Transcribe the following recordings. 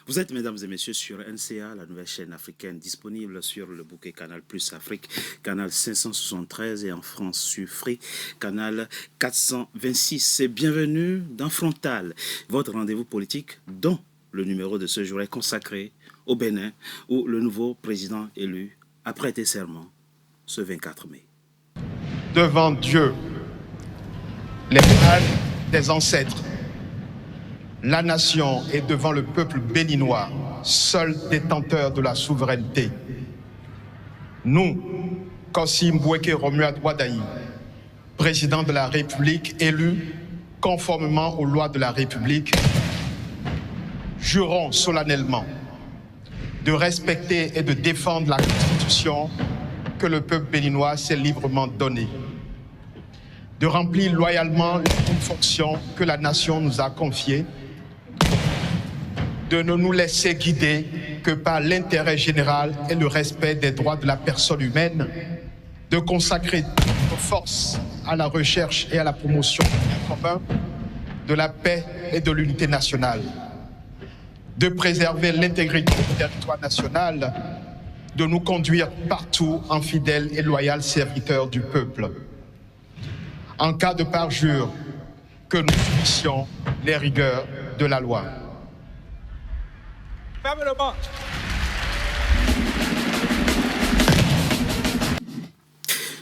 Vous êtes, mesdames et messieurs, sur NCA, la nouvelle chaîne africaine, disponible sur le bouquet Canal Plus Afrique, canal 573 et en France sur Free, canal 426. Et bienvenue dans Frontal, votre rendez-vous politique dont le numéro de ce jour est consacré au Bénin, où le nouveau président élu a prêté serment ce 24 mai. Devant Dieu, les pères des ancêtres, la nation et devant le peuple béninois, seul détenteur de la souveraineté. Nous, Kossi Mboueke Romuald Wadayi, président de la République élu conformément aux lois de la République, jurons solennellement de respecter et de défendre la Constitution que le peuple béninois s'est librement donnée, de remplir loyalement les fonctions que la nation nous a confiées, de ne nous laisser guider que par l'intérêt général et le respect des droits de la personne humaine, de consacrer nos forces à la recherche et à la promotion du bien commun, de la paix et de l'unité nationale, de préserver l'intégrité du territoire national, de nous conduire partout en fidèles et loyaux serviteurs du peuple. En cas de parjure, que nous subissions les rigueurs de la loi. Fermez le banc.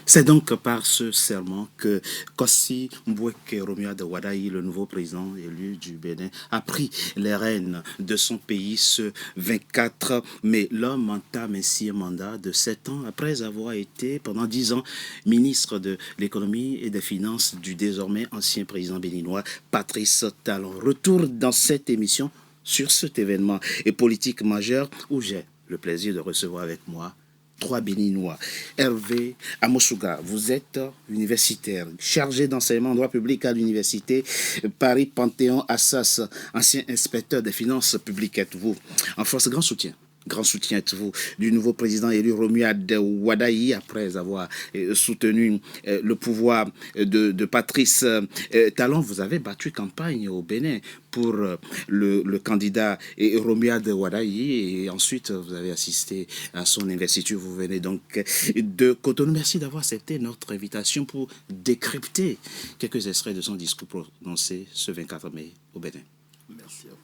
C'est donc par ce serment que Kossi Mboueke Romuald Wadayi, le nouveau président élu du Bénin, a pris les rênes de son pays ce 24 mai. L'homme entame ainsi un mandat de 7 ans après avoir été pendant 10 ans ministre de l'économie et des finances du désormais ancien président béninois Patrice Talon. Retour dans cette émission sur cet événement et politique majeur où j'ai le plaisir de recevoir avec moi 3 Béninois. Hervé Amosuga, vous êtes universitaire, chargé d'enseignement en droit public à l'université Paris-Panthéon-Assas, ancien inspecteur des finances publiques. Êtes-vous en force? Grand soutien êtes-vous du nouveau président élu Romuald Wadayi après avoir soutenu le pouvoir de Patrice Talon. Vous avez battu campagne au Bénin pour le candidat Romuald Wadayi et ensuite vous avez assisté à son investiture. Vous venez donc de Cotonou. Merci d'avoir accepté notre invitation pour décrypter quelques extraits de son discours prononcé ce 24 mai au Bénin. Merci à vous.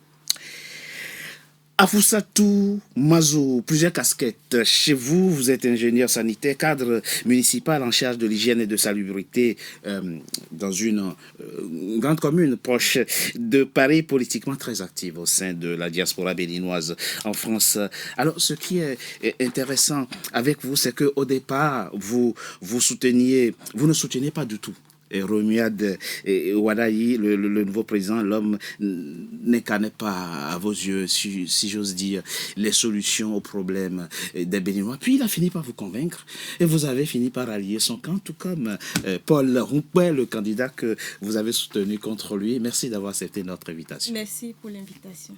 Afousatou Mazou, plusieurs casquettes. Chez vous, vous êtes ingénieur sanitaire, cadre municipal en charge de l'hygiène et de salubrité dans une grande commune proche de Paris, politiquement très active au sein de la diaspora béninoise en France. Alors, ce qui est intéressant avec vous, c'est qu'au départ, vous ne souteniez pas du tout Romuald Wadayi, le nouveau président. L'homme n'incarnait pas à vos yeux, si j'ose dire, les solutions aux problèmes des Béninois. Puis il a fini par vous convaincre et vous avez fini par allier son camp, tout comme Paul Roumpouet, le candidat que vous avez soutenu contre lui. Merci d'avoir accepté notre invitation. Merci pour l'invitation.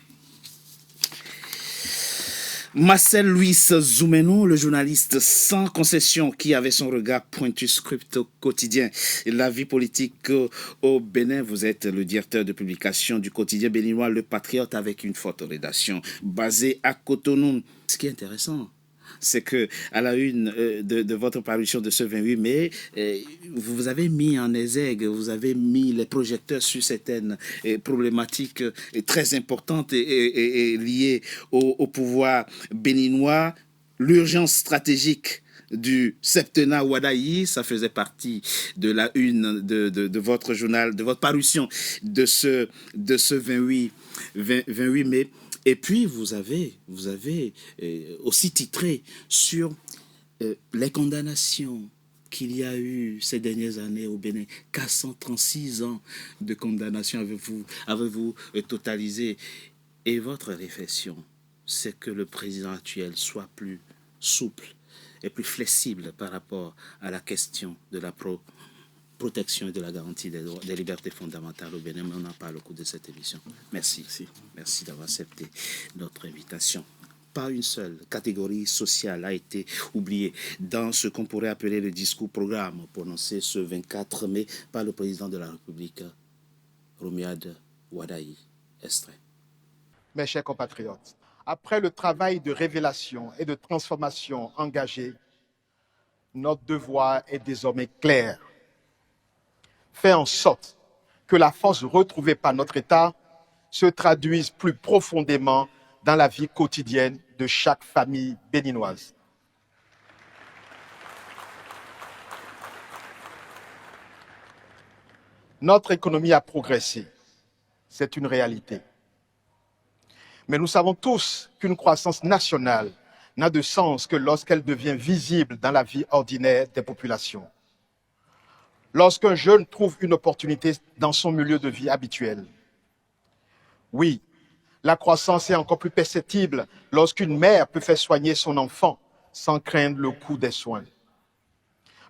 Marcel Louis Zoumenou, le journaliste sans concession qui avait son regard pointu script au quotidien. La vie politique au Bénin, vous êtes le directeur de publication du quotidien béninois Le Patriote avec une forte rédaction basée à Cotonou. Ce qui est intéressant, c'est que à la une de votre parution de ce 28 mai, vous avez mis en exergue, vous avez mis les projecteurs sur certaines problématiques très importantes et liées au pouvoir béninois. L'urgence stratégique du septennat Wadayi, ça faisait partie de la une de votre journal, de votre parution de ce 28 mai. Et puis, vous avez aussi titré sur les condamnations qu'il y a eu ces dernières années au Bénin. 436 ans de condamnation avez-vous totalisé. Et votre réflexion, c'est que le président actuel soit plus souple et plus flexible par rapport à la question de la protection et de la garantie des libertés fondamentales au Bénin, mais on en parle au cours de cette émission. Merci. Merci d'avoir accepté notre invitation. Pas une seule catégorie sociale a été oubliée dans ce qu'on pourrait appeler le discours-programme prononcé ce 24 mai par le président de la République, Romuald Wadayi. Extrait. Mes chers compatriotes, Après le travail de révélation et de transformation engagé, notre devoir est désormais clair. Faire en sorte que la force retrouvée par notre État se traduise plus profondément dans la vie quotidienne de chaque famille béninoise. Notre économie a progressé, c'est une réalité. Mais nous savons tous qu'une croissance nationale n'a de sens que lorsqu'elle devient visible dans la vie ordinaire des populations. Lorsqu'un jeune trouve une opportunité dans son milieu de vie habituel. Oui, la croissance est encore plus perceptible lorsqu'une mère peut faire soigner son enfant sans craindre le coût des soins.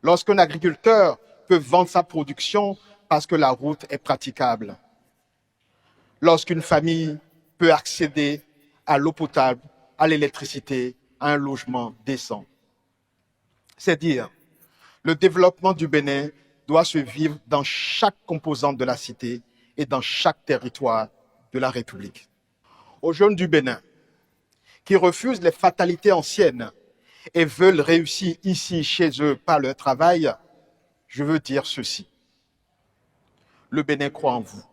Lorsqu'un agriculteur peut vendre sa production parce que la route est praticable. Lorsqu'une famille peut accéder à l'eau potable, à l'électricité, à un logement décent. C'est dire, le développement du Bénin doit se vivre dans chaque composante de la cité et dans chaque territoire de la République. Aux jeunes du Bénin qui refusent les fatalités anciennes et veulent réussir ici, chez eux, par leur travail, je veux dire ceci. Le Bénin croit en vous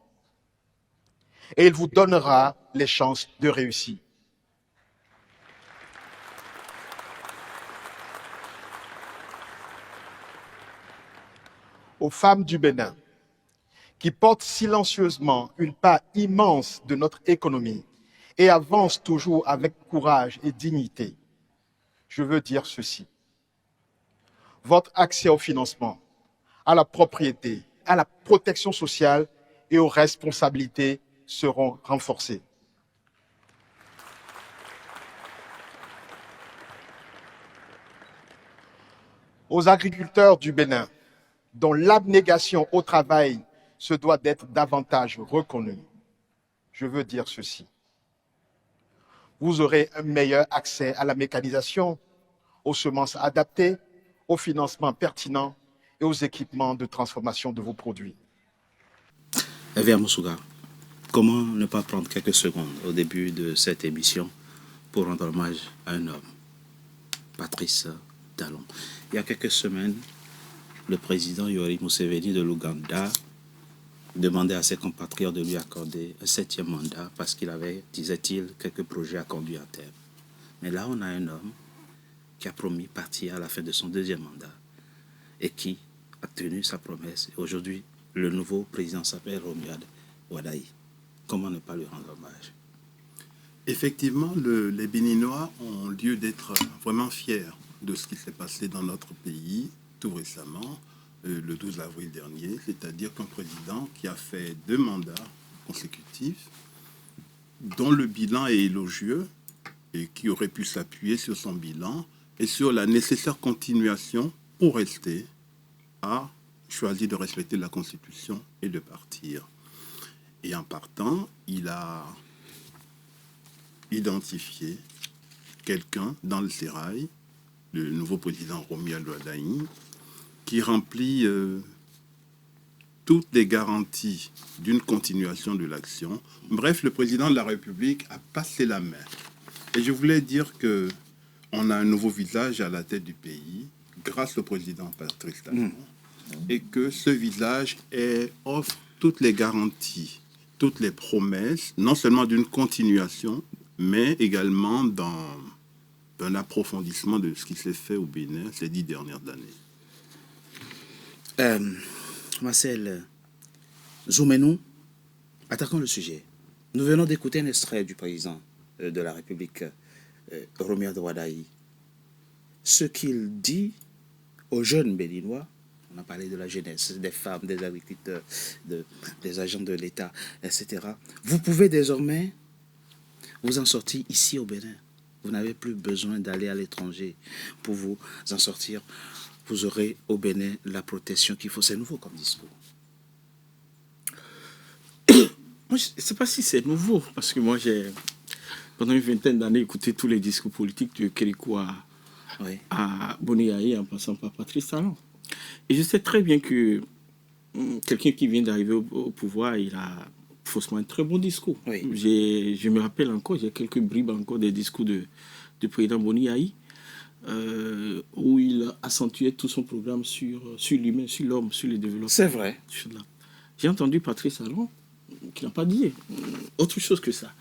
et il vous donnera les chances de réussir. Aux femmes du Bénin qui portent silencieusement une part immense de notre économie et avancent toujours avec courage et dignité, je veux dire ceci. Votre accès au financement, à la propriété, à la protection sociale et aux responsabilités seront renforcés. Aux agriculteurs du Bénin, dont l'abnégation au travail se doit d'être davantage reconnue, je veux dire ceci. Vous aurez un meilleur accès à la mécanisation, aux semences adaptées, aux financements pertinents et aux équipements de transformation de vos produits. Hervé Amosouga, comment ne pas prendre quelques secondes au début de cette émission pour rendre hommage à un homme, Patrice Talon. Il y a quelques semaines, le président Yoweri Museveni de l'Ouganda demandait à ses compatriotes de lui accorder un 7e mandat parce qu'il avait, disait-il, quelques projets à conduire à terme. Mais là, on a un homme qui a promis partir à la fin de son 2e mandat et qui a tenu sa promesse. Et aujourd'hui, le nouveau président s'appelle Romuald Wadaï. Comment ne pas lui rendre hommage? Effectivement, les Béninois ont lieu d'être vraiment fiers de ce qui s'est passé dans notre pays tout récemment, le 12 avril dernier, c'est-à-dire qu'un président qui a fait 2 mandats consécutifs, dont le bilan est élogieux et qui aurait pu s'appuyer sur son bilan et sur la nécessaire continuation pour rester, a choisi de respecter la Constitution et de partir. Et en partant, il a identifié quelqu'un dans le sérail, le nouveau président Romuald Wadaï, qui remplit toutes les garanties d'une continuation de l'action. Bref, le président de la République a passé la main. Et je voulais dire que on a un nouveau visage à la tête du pays, grâce au président Patrice Talon, et que ce visage offre toutes les garanties, toutes les promesses, non seulement d'une continuation, mais également d'un approfondissement de ce qui s'est fait au Bénin ces 10 dernières années. Marcel Zoumenou, attaquons le sujet. Nous venons d'écouter un extrait du président de la République, Romuald Wadaï. Ce qu'il dit aux jeunes Béninois, on a parlé de la jeunesse, des femmes, des agriculteurs, des agents de l'État, etc. Vous pouvez désormais vous en sortir ici au Bénin. Vous n'avez plus besoin d'aller à l'étranger pour vous en sortir. Vous aurez au Bénin la protection qu'il faut. C'est nouveau comme discours. Moi, je ne sais pas si c'est nouveau, parce que moi, j'ai, pendant une vingtaine d'années, écouté tous les discours politiques de Kérékou à Boniaï, en passant par Patrice Talon. Et je sais très bien que quelqu'un qui vient d'arriver au pouvoir, il a faussement un très bon discours. Oui. Je me rappelle encore, j'ai quelques bribes encore des discours du président Boni Yahi, où il accentuait tout son programme sur l'humain, sur l'homme, sur le développement. C'est vrai. J'ai entendu Patrice Talon qui n'a pas dit autre chose que ça.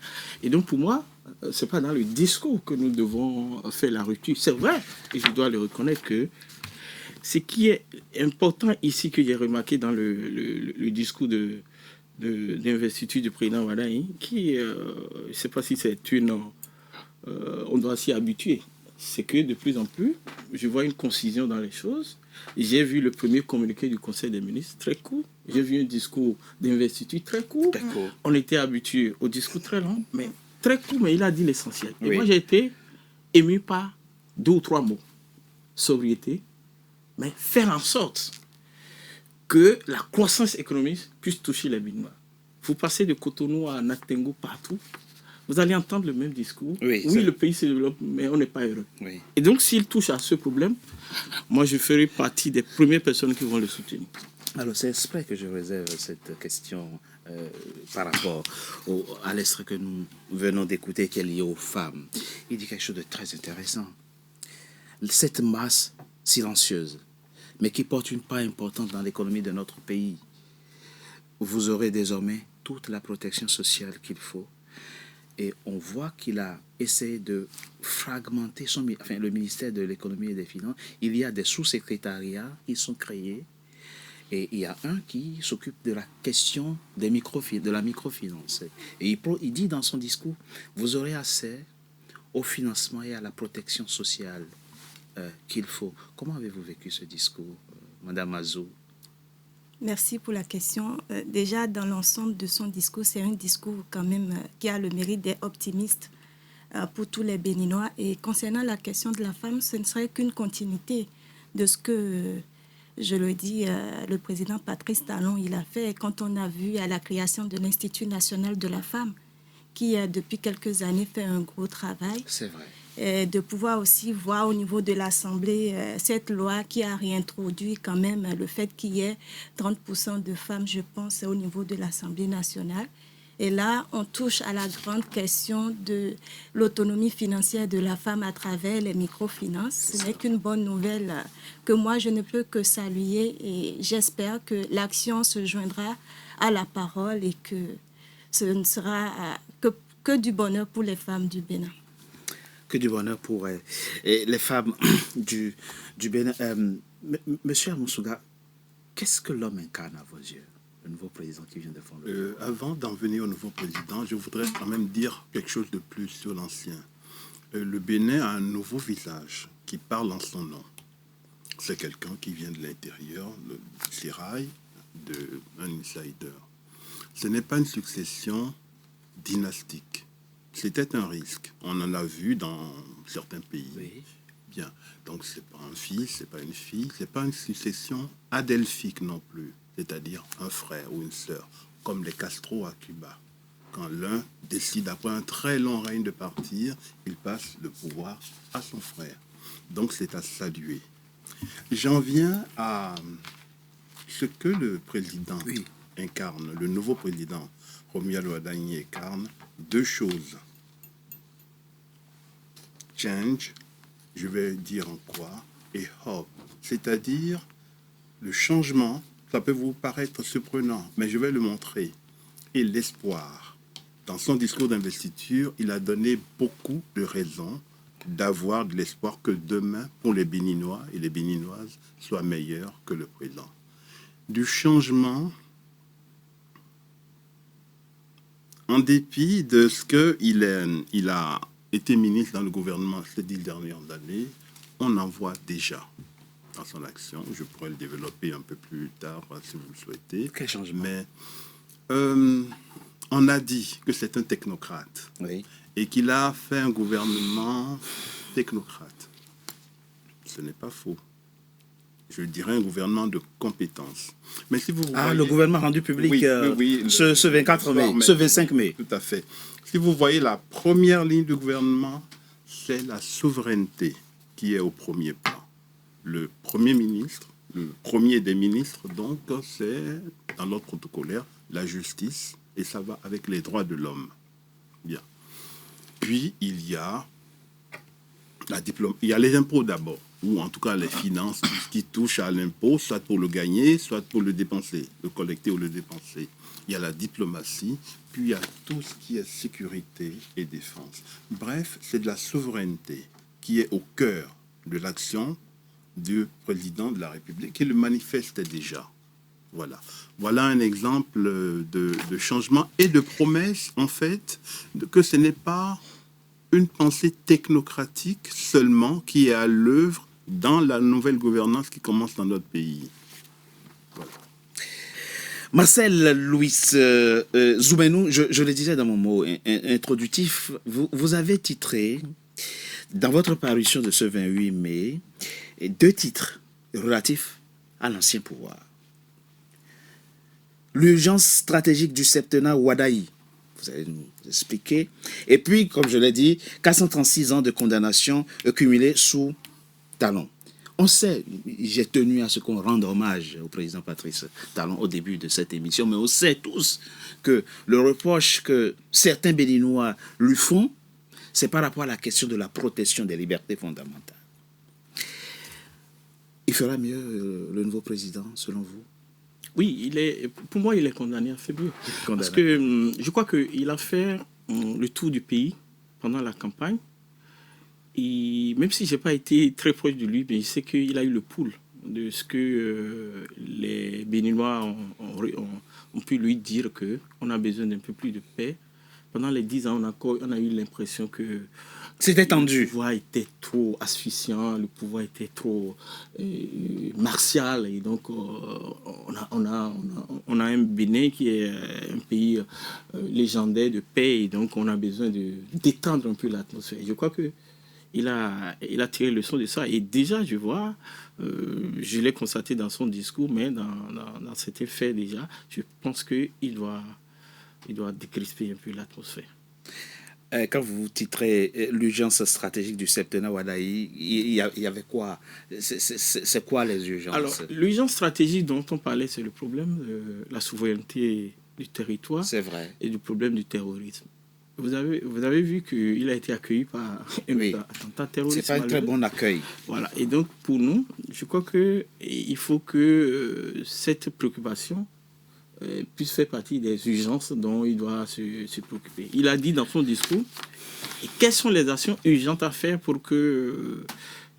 Et donc pour moi, c'est pas dans le discours que nous devons faire la rupture. C'est vrai, et je dois le reconnaître que ce qui est important ici que j'ai remarqué dans le discours d'investiture du président Wadaï, qui, je ne sais pas si c'est on doit s'y habituer, c'est que de plus en plus, je vois une concision dans les choses. J'ai vu le premier communiqué du Conseil des ministres, très court. J'ai vu un discours d'investiture très court. On était habitué au discours très long, mais très court, mais il a dit l'essentiel. Et moi, j'ai été ému par 2 ou 3 mots. Sobriété, mais faire en sorte que la croissance économique puisse toucher les Béninois. Vous passez de Cotonou à Naktengo partout, vous allez entendre le même discours. Oui, le pays se développe, mais on n'est pas heureux. Oui. Et donc, s'il touche à ce problème, moi, je ferai partie des premières personnes qui vont le soutenir. Alors, c'est exprès que je réserve cette question par rapport à l'extrait que nous venons d'écouter, qui est lié aux femmes. Il dit quelque chose de très intéressant. Cette masse silencieuse, mais qui porte une part importante dans l'économie de notre pays, vous aurez désormais toute la protection sociale qu'il faut. Et on voit qu'il a essayé de fragmenter le ministère de l'économie et des finances. Il y a des sous-secrétariats qui sont créés. Et il y a un qui s'occupe de la question de la microfinance. Et il dit dans son discours, vous aurez accès au financement et à la protection sociale qu'il faut. Comment avez-vous vécu ce discours, Madame Azou? Merci pour la question. Déjà, dans l'ensemble de son discours, c'est un discours quand même qui a le mérite d'être optimiste pour tous les Béninois. Et concernant la question de la femme, ce ne serait qu'une continuité de ce que, je le dis, le président Patrice Talon, il a fait quand on a vu à la création de l'Institut national de la femme, qui depuis quelques années fait un gros travail. C'est vrai. Et de pouvoir aussi voir au niveau de l'Assemblée cette loi qui a réintroduit quand même le fait qu'il y ait 30% de femmes, je pense, au niveau de l'Assemblée nationale. Et là, on touche à la grande question de l'autonomie financière de la femme à travers les microfinances. Ce n'est qu'une bonne nouvelle que moi, je ne peux que saluer et j'espère que l'action se joindra à la parole et que ce ne sera que du bonheur pour les femmes du Bénin. Que du bonheur pour les femmes du Bénin. Monsieur Amoussouga, qu'est-ce que l'homme incarne à vos yeux, le nouveau président qui vient de fonder? Avant d'en venir au nouveau président, je voudrais quand même dire quelque chose de plus sur l'ancien. Le Bénin a un nouveau visage qui parle en son nom. C'est quelqu'un qui vient de l'intérieur, du sérail, d'un insider. Ce n'est pas une succession dynastique. C'était un risque. On en a vu dans certains pays. Oui. Bien. Donc, c'est pas un fils, c'est pas une fille, c'est pas une succession adelphique non plus. C'est-à-dire un frère ou une sœur, comme les Castro à Cuba. Quand l'un décide, après un très long règne, de partir, il passe le pouvoir à son frère. Donc, c'est à saluer. J'en viens à ce que le président incarne, le nouveau président Romuald Wadaï incarne. 2 choses. Change, je vais dire en quoi, et hope, c'est-à-dire le changement. Ça peut vous paraître surprenant, mais je vais le montrer. Et l'espoir. Dans son discours d'investiture, il a donné beaucoup de raisons d'avoir de l'espoir que demain, pour les Béninois et les Béninoises, soit meilleur que le présent. Du changement, en dépit de ce qu'il a été ministre dans le gouvernement ces 10 dernières années, on en voit déjà dans son action. Je pourrais le développer un peu plus tard si vous le souhaitez. Quel changement? Mais on a dit que c'est un technocrate et qu'il a fait un gouvernement technocrate. Ce n'est pas faux. Je dirais un gouvernement de compétences. Mais si vous voyez... le gouvernement rendu public ce 24 mai, ce 25 mai. Tout à fait. Si vous voyez la première ligne du gouvernement, c'est la souveraineté qui est au premier plan. Le Premier ministre, le premier des ministres, donc, c'est, dans l'ordre protocolaire, la justice et ça va avec les droits de l'homme. Bien. Puis, il y a il y a les impôts d'abord, ou en tout cas les finances, tout ce qui touche à l'impôt, soit pour le gagner, soit pour le dépenser, le collecter ou le dépenser. Il y a la diplomatie, puis il y a tout ce qui est sécurité et défense. Bref, c'est de la souveraineté qui est au cœur de l'action du président de la République, qui le manifeste déjà. Voilà un exemple de changement et de promesse, en fait, que ce n'est pas une pensée technocratique seulement qui est à l'œuvre dans la nouvelle gouvernance qui commence dans notre pays. Voilà. Marcel Louis Zoumainou, je le disais dans mon mot introductif, vous avez titré, dans votre parution de ce 28 mai, 2 titres relatifs à l'ancien pouvoir. L'urgence stratégique du septennat Ouadaï. Vous allez nous expliquer. Et puis, comme je l'ai dit, 436 ans de condamnation cumulés sous Talon. On sait, j'ai tenu à ce qu'on rende hommage au président Patrice Talon au début de cette émission, mais on sait tous que le reproche que certains Béninois lui font, c'est par rapport à la question de la protection des libertés fondamentales. Il fera mieux le nouveau président, selon vous? Oui, pour moi, il est condamné à faire mieux. Parce que je crois qu'il a fait le tour du pays pendant la campagne. Et même si je n'ai pas été très proche de lui, mais je sais qu'il a eu le pouls de ce que les Béninois ont pu lui dire qu'on a besoin d'un peu plus de paix. Pendant les 10 ans, on a eu l'impression que c'était tendu. Le pouvoir était trop asphyxiant, le pouvoir était trop martial. Et donc, on a un Bénin qui est un pays légendaire de paix. Et donc, on a besoin de détendre un peu l'atmosphère. Je crois qu'il a tiré leçon de ça. Et déjà, je vois, je l'ai constaté dans son discours, mais dans cet effet déjà, je pense qu'il doit décrisper un peu l'atmosphère. Quand vous titrez l'urgence stratégique du septennat Ouadaï, il y avait quoi? C'est quoi les urgences? Alors, l'urgence stratégique dont on parlait, c'est le problème de la souveraineté du territoire. C'est vrai. Et du problème du terrorisme. Vous avez vu qu'il a été accueilli par un attentat terroriste. C'est pas un très bon accueil. Voilà. Et donc, pour nous, je crois qu'il faut que cette préoccupation puisse faire partie des urgences dont il doit se préoccuper. Il a dit dans son discours quelles sont les actions urgentes à faire pour que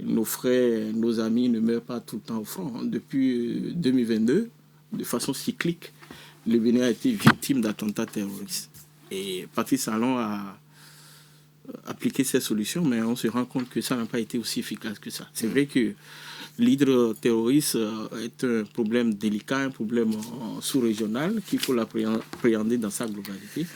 nos frères, nos amis ne meurent pas tout le temps au front. Depuis 2022, de façon cyclique, le Bénin a été victime d'attentats terroristes. Et Patrice Talon a appliqué ces solutions, mais on se rend compte que ça n'a pas été aussi efficace que ça. C'est vrai que l'hydroterrorisme est un problème délicat, un problème sous-régional qu'il faut l'appréhender dans sa globalité.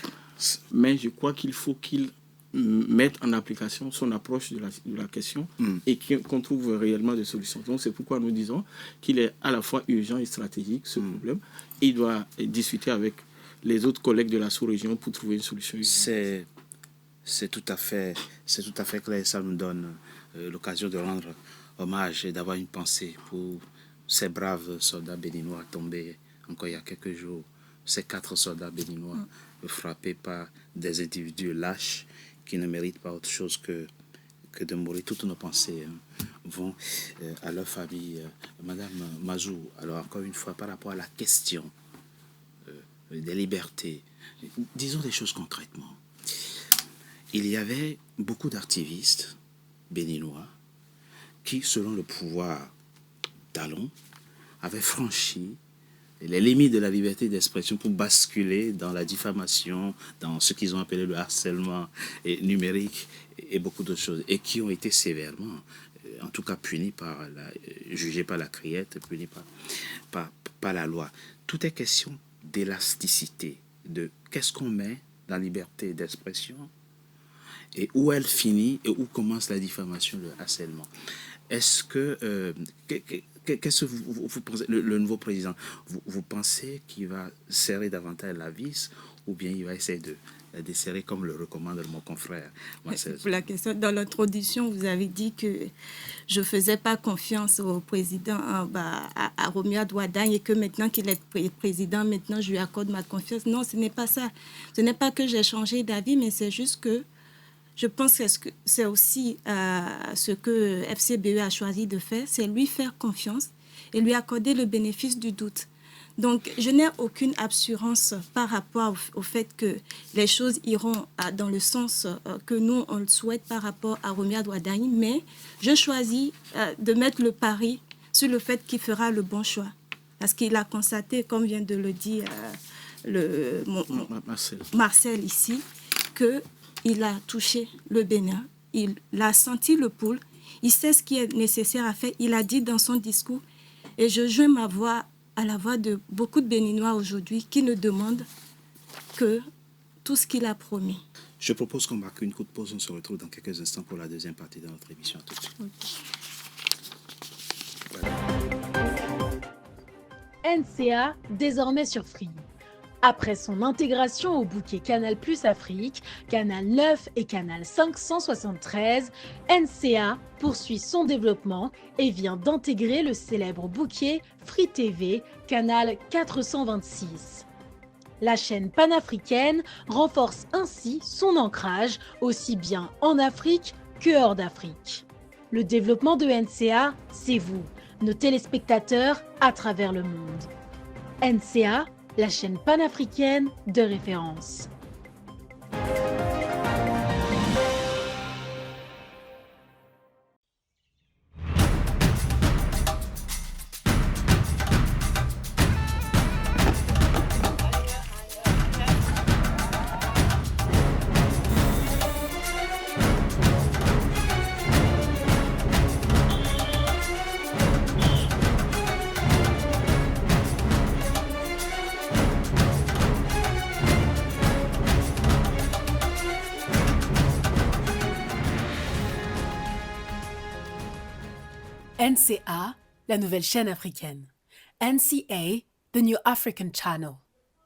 Mais je crois qu'il faut qu'il mette en application son approche de la question et qu'on trouve réellement des solutions. Donc c'est pourquoi nous disons qu'il est à la fois urgent et stratégique, ce problème. Et il doit discuter avec les autres collègues de la sous-région pour trouver une solution. C'est tout à fait clair. Ça nous donne l'occasion de rendre hommage et d'avoir une pensée pour ces braves soldats béninois tombés encore il y a quelques jours. Ces 4 soldats béninois frappés par des individus lâches qui ne méritent pas autre chose que de mourir. Toutes nos pensées vont à leur famille. Madame Mazou, alors encore une fois, par rapport à la question des libertés, disons des choses concrètement. Il y avait beaucoup d'activistes béninois qui, selon le pouvoir Talon, avaient franchi les limites de la liberté d'expression pour basculer dans la diffamation, dans ce qu'ils ont appelé le harcèlement numérique et beaucoup d'autres choses, et qui ont été sévèrement, en tout cas punis jugés par la criette, punis par la loi. Tout est question d'élasticité, de qu'est-ce qu'on met dans la liberté d'expression et où elle finit et où commence la diffamation, le harcèlement. Est-ce que qu'est-ce que vous pensez, le nouveau président, vous pensez qu'il va serrer davantage la vis ou bien il va essayer de desserré comme le recommande mon confrère Marcel. Pour la question, dans l'introduction, vous avez dit que je ne faisais pas confiance au président à Romuald Wardani et que maintenant qu'il est président, maintenant je lui accorde ma confiance. Non, ce n'est pas ça. Ce n'est pas que j'ai changé d'avis, mais c'est juste que je pense que c'est aussi ce que FCBE a choisi de faire, c'est lui faire confiance et lui accorder le bénéfice du doute. Donc, je n'ai aucune assurance par rapport au fait que les choses iront dans le sens que nous, on le souhaite par rapport à Romuald Wardani, mais je choisis de mettre le pari sur le fait qu'il fera le bon choix. Parce qu'il a constaté, comme vient de le dire Marcel ici, qu'il a touché le Bénin, il a senti le pouls, il sait ce qui est nécessaire à faire, il a dit dans son discours, et je joins ma voix à la voix de beaucoup de Béninois aujourd'hui qui ne demandent que tout ce qu'il a promis. Je propose qu'on marque une courte pause. On se retrouve dans quelques instants pour la deuxième partie de notre émission. À tout de suite. Okay. Voilà. NCA, désormais sur Free. Après son intégration au bouquet Canal+ Afrique, Canal 9 et Canal 573, NCA poursuit son développement et vient d'intégrer le célèbre bouquet Free TV, Canal 426. La chaîne panafricaine renforce ainsi son ancrage aussi bien en Afrique que hors d'Afrique. Le développement de NCA, c'est vous, nos téléspectateurs à travers le monde. NCA, la chaîne panafricaine de référence. NCA, la nouvelle chaîne africaine. NCA, the New African Channel.